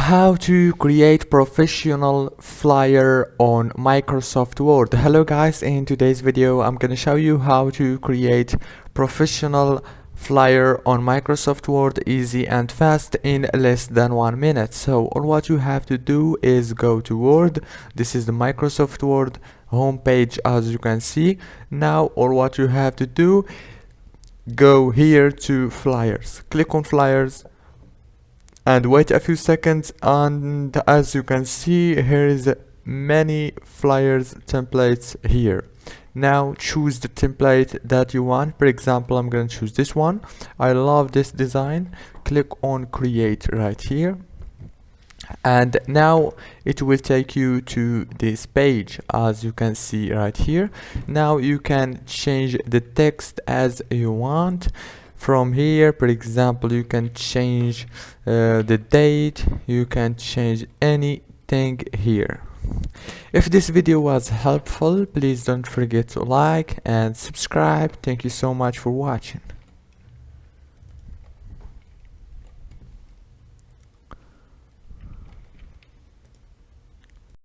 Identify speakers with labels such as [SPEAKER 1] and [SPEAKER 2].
[SPEAKER 1] How to create professional flyer on Microsoft Word. Hello guys, in today's video I'm gonna show you how to create professional flyer on Microsoft Word easy and fast in less than 1 minute. So all what you have to do is go to Word. This is the Microsoft Word homepage, as you can see. Now all what you have to do, go here to flyers, click on flyers and wait a few seconds, and as you can see here is many flyers templates here. Now choose the template that you want. For example, I'm going to choose this one. I love this design. Click on create right here, and now it will take you to this page, as you can see right here. Now you can change the text as you want. From here, for example, you can change the date, you can change anything here. If this video was helpful, please don't forget to like and subscribe. Thank you so much for watching.